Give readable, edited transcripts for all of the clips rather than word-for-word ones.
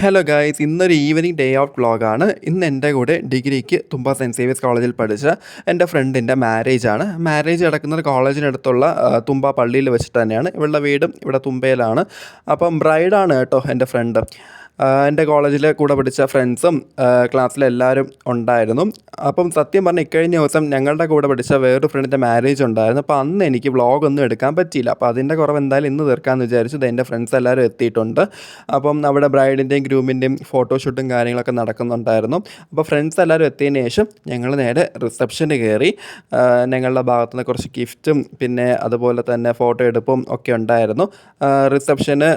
Hello guys, ഇന്നൊരു evening day out വ്ളോഗാണ്. ഇന്ന് എൻ്റെ കൂടെ ഡിഗ്രിക്ക് തുമ്പ സെൻറ്റ് സേവിയർസ് കോളേജിൽ പഠിച്ച എൻ്റെ ഫ്രണ്ടിൻ്റെ മാരേജാണ്. മാരേജ് നടക്കുന്നത് കോളേജിനടുത്തുള്ള തുമ്പ പള്ളിയിൽ വെച്ചിട്ട് തന്നെയാണ്. ഇവളുടെ വീടും ഇവിടെ തുമ്പയിലാണ്. അപ്പം ബ്രൈഡാണ് കേട്ടോ എൻ്റെ ഫ്രണ്ട്. എൻ്റെ കോളേജിൽ കൂടെ പഠിച്ച ഫ്രണ്ട്സും ക്ലാസ്സിലെല്ലാവരും ഉണ്ടായിരുന്നു. അപ്പം സത്യം പറഞ്ഞാൽ ഇക്കഴിഞ്ഞ ദിവസം ഞങ്ങളുടെ കൂടെ പഠിച്ച വേറൊരു ഫ്രണ്ടിൻ്റെ മാരേജ് ഉണ്ടായിരുന്നു. അപ്പോൾ അന്ന് എനിക്ക് വ്ളോഗൊന്നും എടുക്കാൻ പറ്റിയില്ല. അപ്പോൾ അതിൻ്റെ കുറവ് എന്തായാലും ഇന്ന് തീർക്കാമെന്ന് വിചാരിച്ചു. എൻ്റെ ഫ്രണ്ട്സ് എല്ലാവരും എത്തിയിട്ടുണ്ട്. അപ്പം അവിടെ ബ്രൈഡിൻ്റെയും ഗ്രൂമിൻ്റെയും ഫോട്ടോഷൂട്ടും കാര്യങ്ങളൊക്കെ നടക്കുന്നുണ്ടായിരുന്നു. അപ്പോൾ ഫ്രണ്ട്സ് എല്ലാവരും എത്തിയതിന് ശേഷം ഞങ്ങൾ നേരെ റിസപ്ഷന് കയറി. ഞങ്ങളുടെ ഭാഗത്തു നിന്ന് കുറച്ച് ഗിഫ്റ്റും പിന്നെ അതുപോലെ തന്നെ ഫോട്ടോ എടുപ്പും ഒക്കെ ഉണ്ടായിരുന്നു. റിസപ്ഷന്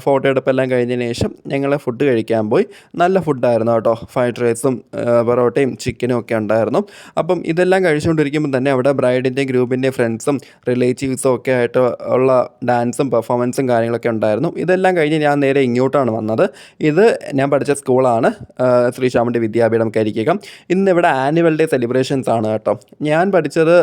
ഫോട്ടോ എടുപ്പെല്ലാം കഴിഞ്ഞതിന് ശേഷം ഞങ്ങൾ ഫുഡ് കഴിക്കാൻ പോയി. നല്ല ഫുഡായിരുന്നു കേട്ടോ. ഫ്രൈഡ് റൈസും പൊറോട്ടയും ചിക്കനും ഒക്കെ ഉണ്ടായിരുന്നു. അപ്പം ഇതെല്ലാം കഴിച്ചുകൊണ്ടിരിക്കുമ്പോൾ തന്നെ അവിടെ ബ്രൈഡിൻ്റെയും ഗ്രൂപ്പിൻ്റെയും ഫ്രണ്ട്സും റിലേറ്റീവ്സും ഒക്കെ ആയിട്ട് ഉള്ള ഡാൻസും പെർഫോമൻസും കാര്യങ്ങളൊക്കെ ഉണ്ടായിരുന്നു. ഇതെല്ലാം കഴിഞ്ഞ് ഞാൻ നേരെ ഇങ്ങോട്ടാണ് വന്നത്. ഇത് ഞാൻ പഠിച്ച സ്കൂളാണ്, ശ്രീ ചാമുണ്ഡി വിദ്യാപീഠം കരിക്കകം. ഇന്നിവിടെ ആനുവൽ ഡേ സെലിബ്രേഷൻസ് ആണ് കേട്ടോ. ഞാൻ പഠിച്ചത്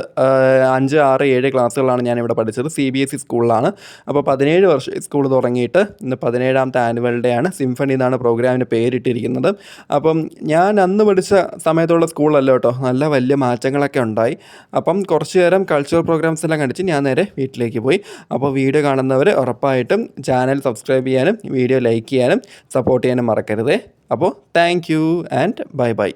5, 6, 7 ക്ലാസ്സുകളാണ് ഞാനിവിടെ പഠിച്ചത്. CBSE സ്കൂളിലാണ്. അപ്പോൾ 17 വർഷം സ്കൂൾ തുടങ്ങിയിട്ട് ഇന്ന് 17ാമത്തെ ആനുവൽ ഡേ ആണ്. സിംഫണി എന്നാണ് പ്രോഗ്രാമിന് പേരിട്ടിരിക്കുന്നത്. അപ്പം ഞാൻ അന്ന് പഠിച്ച സമയത്തുള്ള സ്കൂളല്ല കേട്ടോ. നല്ല വലിയ മാറ്റങ്ങളൊക്കെ ഉണ്ടായി. അപ്പം കുറച്ച് നേരം കൾച്ചറൽ പ്രോഗ്രാംസ് എല്ലാം കണ്ടിട്ട് ഞാൻ നേരെ വീട്ടിലേക്ക് പോയി. അപ്പോൾ വീഡിയോ കാണുന്നവർ ഉറപ്പായിട്ടും ചാനൽ സബ്സ്ക്രൈബ് ചെയ്യാനും വീഡിയോ ലൈക്ക് ചെയ്യാനും സപ്പോർട്ട് ചെയ്യാനും മറക്കരുതേ. അപ്പോൾ thank you and bye bye.